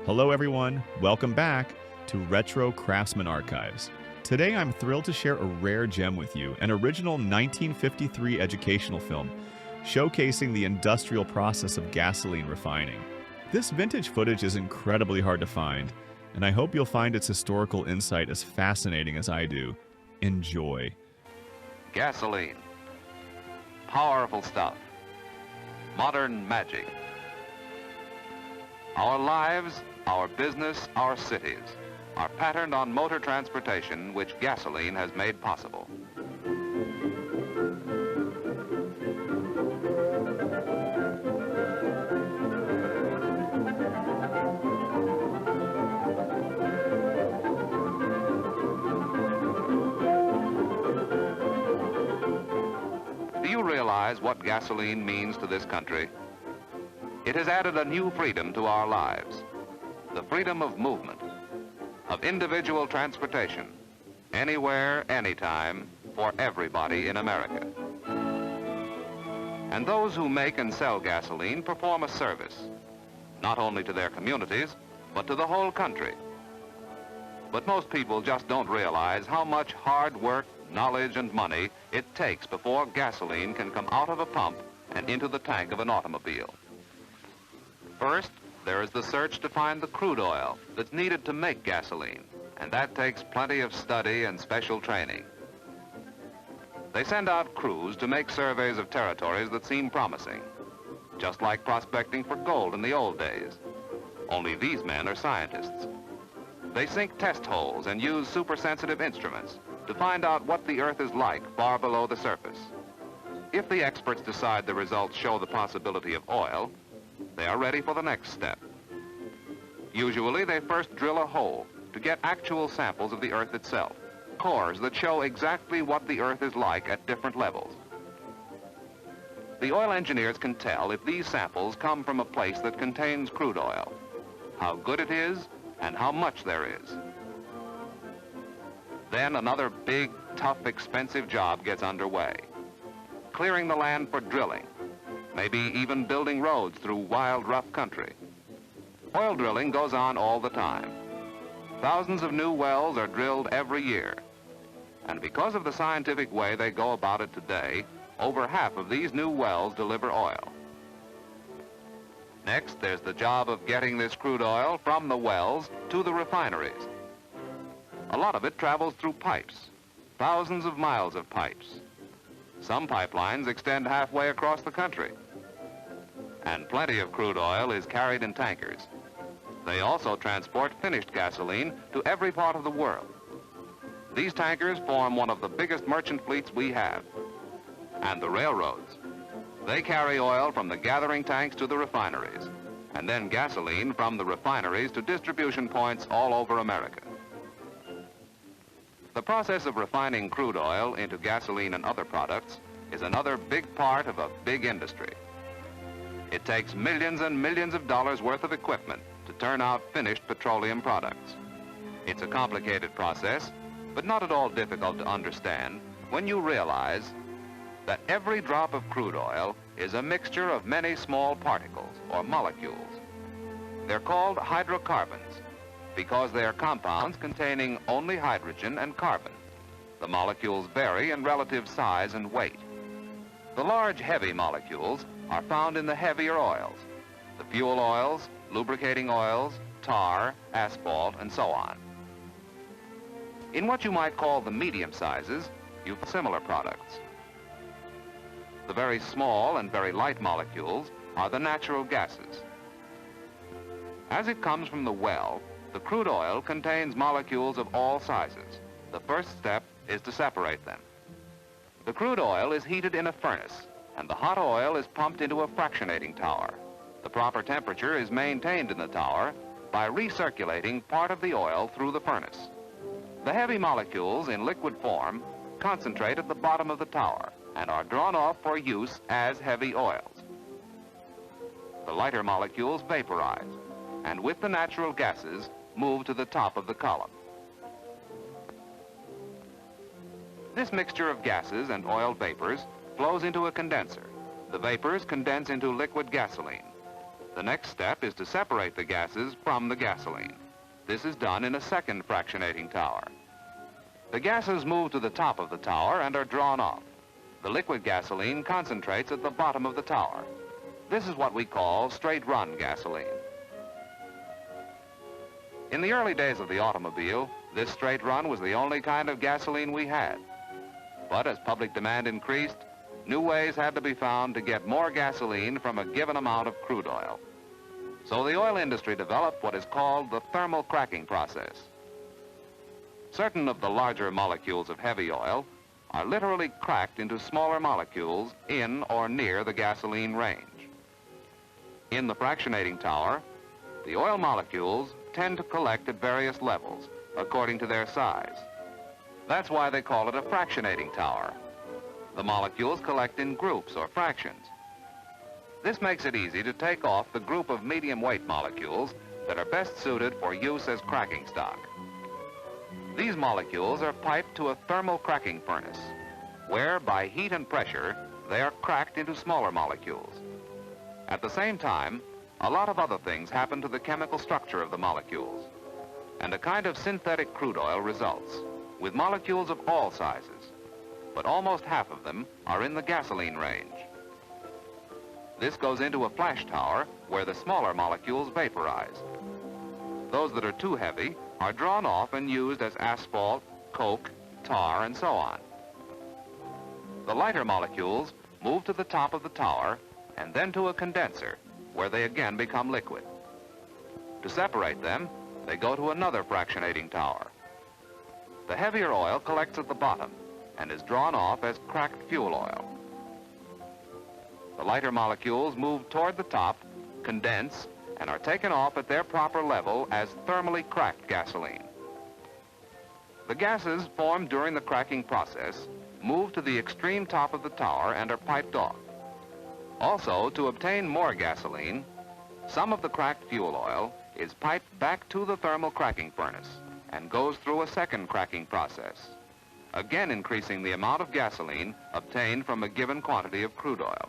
Hello everyone, welcome back to Retro Craftsman Archives. Today I'm thrilled to share a rare gem with you, an original 1953 educational film showcasing the industrial process of gasoline refining. This vintage footage is incredibly hard to find, and I hope you'll find its historical insight as fascinating as I do. Enjoy. Gasoline. Powerful stuff. Modern magic. Our lives, our business, our cities are patterned on motor transportation which gasoline has made possible. Do you realize what gasoline means to this country? It has added a new freedom to our lives, the freedom of movement, of individual transportation, anywhere, anytime, for everybody in America. And those who make and sell gasoline perform a service, not only to their communities, but to the whole country. But most people just don't realize how much hard work, knowledge, and money it takes before gasoline can come out of a pump and into the tank of an automobile. First, there is the search to find the crude oil that's needed to make gasoline, and that takes plenty of study and special training. They send out crews to make surveys of territories that seem promising, just like prospecting for gold in the old days. Only these men are scientists. They sink test holes and use super-sensitive instruments to find out what the Earth is like far below the surface. If the experts decide the results show the possibility of oil, they are ready for the next step. Usually, they first drill a hole to get actual samples of the Earth itself, cores that show exactly what the Earth is like at different levels. The oil engineers can tell if these samples come from a place that contains crude oil, how good it is, and how much there is. Then another big, tough, expensive job gets underway. Clearing the land for drilling, maybe even building roads through wild, rough country. Oil drilling goes on all the time. Thousands of new wells are drilled every year. And because of the scientific way they go about it today, over half of these new wells deliver oil. Next, there's the job of getting this crude oil from the wells to the refineries. A lot of it travels through pipes, thousands of miles of pipes. Some pipelines extend halfway across the country. And plenty of crude oil is carried in tankers. They also transport finished gasoline to every part of the world. These tankers form one of the biggest merchant fleets we have. And the railroads. They carry oil from the gathering tanks to the refineries, and then gasoline from the refineries to distribution points all over America. The process of refining crude oil into gasoline and other products is another big part of a big industry. It takes millions and millions of dollars worth of equipment to turn out finished petroleum products. It's a complicated process, but not at all difficult to understand when you realize that every drop of crude oil is a mixture of many small particles or molecules. They're called hydrocarbons because they are compounds containing only hydrogen and carbon. The molecules vary in relative size and weight. The large, heavy molecules are found in the heavier oils, the fuel oils, lubricating oils, tar, asphalt, and so on. In what you might call the medium sizes, you find similar products. The very small and very light molecules are the natural gases. As it comes from the well, the crude oil contains molecules of all sizes. The first step is to separate them. The crude oil is heated in a furnace, and the hot oil is pumped into a fractionating tower. The proper temperature is maintained in the tower by recirculating part of the oil through the furnace. The heavy molecules in liquid form concentrate at the bottom of the tower and are drawn off for use as heavy oils. The lighter molecules vaporize, and with the natural gases, move to the top of the column. This mixture of gases and oil vapors flows into a condenser. The vapors condense into liquid gasoline. The next step is to separate the gases from the gasoline. This is done in a second fractionating tower. The gases move to the top of the tower and are drawn off. The liquid gasoline concentrates at the bottom of the tower. This is what we call straight-run gasoline. In the early days of the automobile, this straight run was the only kind of gasoline we had. But as public demand increased, new ways had to be found to get more gasoline from a given amount of crude oil. So the oil industry developed what is called the thermal cracking process. Certain of the larger molecules of heavy oil are literally cracked into smaller molecules in or near the gasoline range. In the fractionating tower, the oil molecules tend to collect at various levels according to their size. That's why they call it a fractionating tower. The molecules collect in groups or fractions. This makes it easy to take off the group of medium weight molecules that are best suited for use as cracking stock. These molecules are piped to a thermal cracking furnace, where by heat and pressure, they are cracked into smaller molecules. At the same time, a lot of other things happen to the chemical structure of the molecules, and a kind of synthetic crude oil results, with molecules of all sizes, but almost half of them are in the gasoline range. This goes into a flash tower where the smaller molecules vaporize. Those that are too heavy are drawn off and used as asphalt, coke, tar, and so on. The lighter molecules move to the top of the tower and then to a condenser, where they again become liquid. To separate them, they go to another fractionating tower. The heavier oil collects at the bottom and is drawn off as cracked fuel oil. The lighter molecules move toward the top, condense, and are taken off at their proper level as thermally cracked gasoline. The gases formed during the cracking process move to the extreme top of the tower and are piped off. Also, to obtain more gasoline, some of the cracked fuel oil is piped back to the thermal cracking furnace and goes through a second cracking process, again increasing the amount of gasoline obtained from a given quantity of crude oil.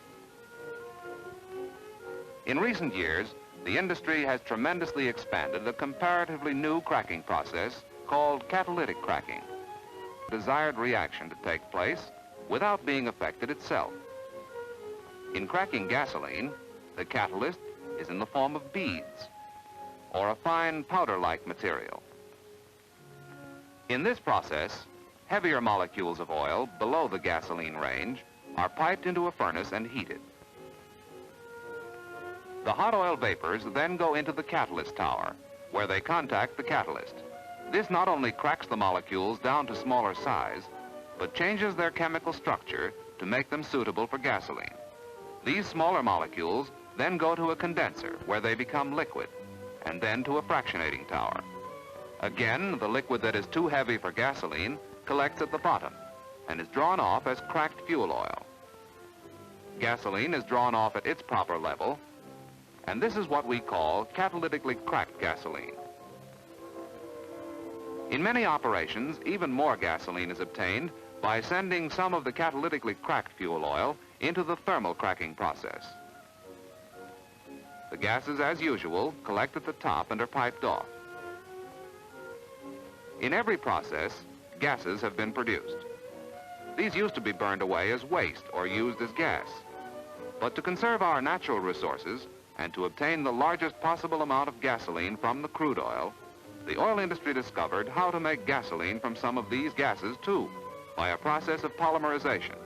In recent years, the industry has tremendously expanded a comparatively new cracking process called catalytic cracking. Desired reaction to take place without being affected itself. In cracking gasoline, the catalyst is in the form of beads, or a fine powder-like material. In this process, heavier molecules of oil below the gasoline range are piped into a furnace and heated. The hot oil vapors then go into the catalyst tower, where they contact the catalyst. This not only cracks the molecules down to smaller size, but changes their chemical structure to make them suitable for gasoline. These smaller molecules then go to a condenser, where they become liquid, and then to a fractionating tower. Again, the liquid that is too heavy for gasoline collects at the bottom and is drawn off as cracked fuel oil. Gasoline is drawn off at its proper level, and this is what we call catalytically cracked gasoline. In many operations, even more gasoline is obtained by sending some of the catalytically cracked fuel oil into the thermal cracking process. The gases, as usual, collect at the top and are piped off. In every process, gases have been produced. These used to be burned away as waste or used as gas. But to conserve our natural resources and to obtain the largest possible amount of gasoline from the crude oil, the oil industry discovered how to make gasoline from some of these gases too, by a process of polymerization.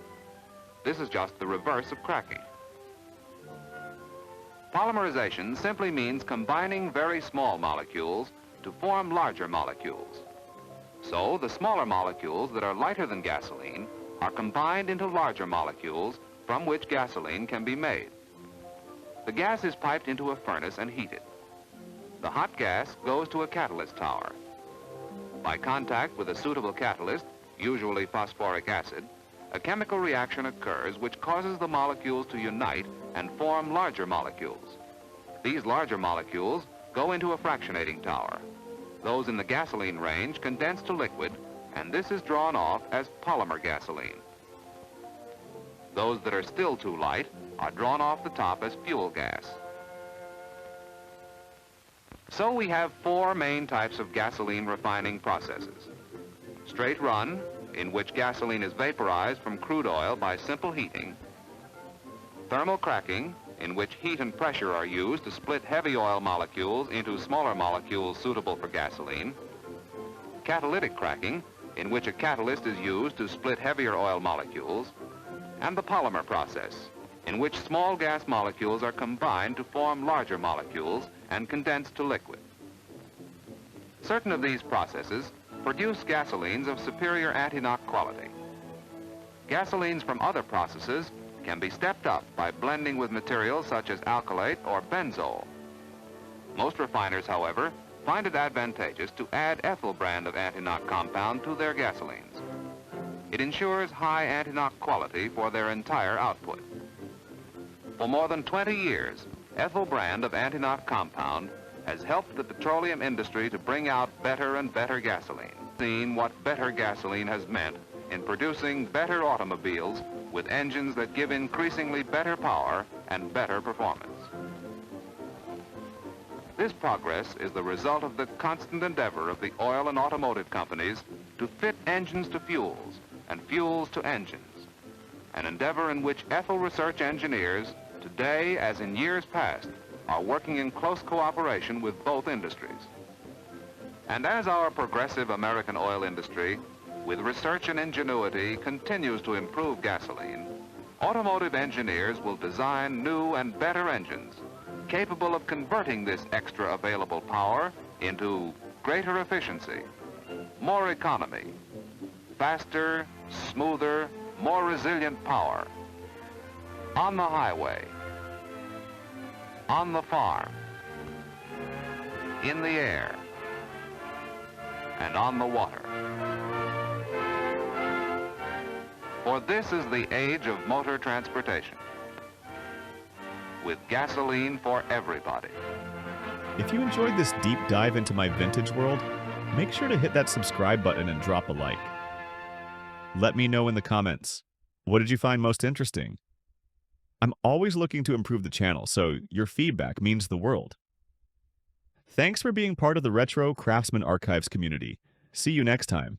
This is just the reverse of cracking. Polymerization simply means combining very small molecules to form larger molecules. So the smaller molecules that are lighter than gasoline are combined into larger molecules from which gasoline can be made. The gas is piped into a furnace and heated. The hot gas goes to a catalyst tower. By contact with a suitable catalyst, usually phosphoric acid, a chemical reaction occurs which causes the molecules to unite and form larger molecules. These larger molecules go into a fractionating tower. Those in the gasoline range condense to liquid, and this is drawn off as polymer gasoline. Those that are still too light are drawn off the top as fuel gas. So we have four main types of gasoline refining processes. Straight run, in which gasoline is vaporized from crude oil by simple heating. Thermal cracking, in which heat and pressure are used to split heavy oil molecules into smaller molecules suitable for gasoline. Catalytic cracking, in which a catalyst is used to split heavier oil molecules. And the polymer process, in which small gas molecules are combined to form larger molecules and condensed to liquid. Certain of these processes produce gasolines of superior anti-knock quality. Gasolines from other processes can be stepped up by blending with materials such as alkylate or benzol. Most refiners, however, find it advantageous to add ethyl brand of anti-knock compound to their gasolines. It ensures high anti-knock quality for their entire output. For more than 20 years, ethyl brand of anti-knock compound has helped the petroleum industry to bring out better and better gasoline. Seen what better gasoline has meant in producing better automobiles with engines that give increasingly better power and better performance. This progress is the result of the constant endeavor of the oil and automotive companies to fit engines to fuels and fuels to engines, an endeavor in which ethyl research engineers, today as in years past, are working in close cooperation with both industries. And as our progressive American oil industry, with research and ingenuity, continues to improve gasoline, automotive engineers will design new and better engines capable of converting this extra available power into greater efficiency, more economy, faster, smoother, more resilient power on the highway, on the farm, in the air, and on the water. For this is the age of motor transportation, with gasoline for everybody. If you enjoyed this deep dive into my vintage world, make sure to hit that subscribe button and drop a like. Let me know in the comments, what did you find most interesting? I'm always looking to improve the channel, so your feedback means the world. Thanks for being part of the Retro Craftsman Archives community. See you next time.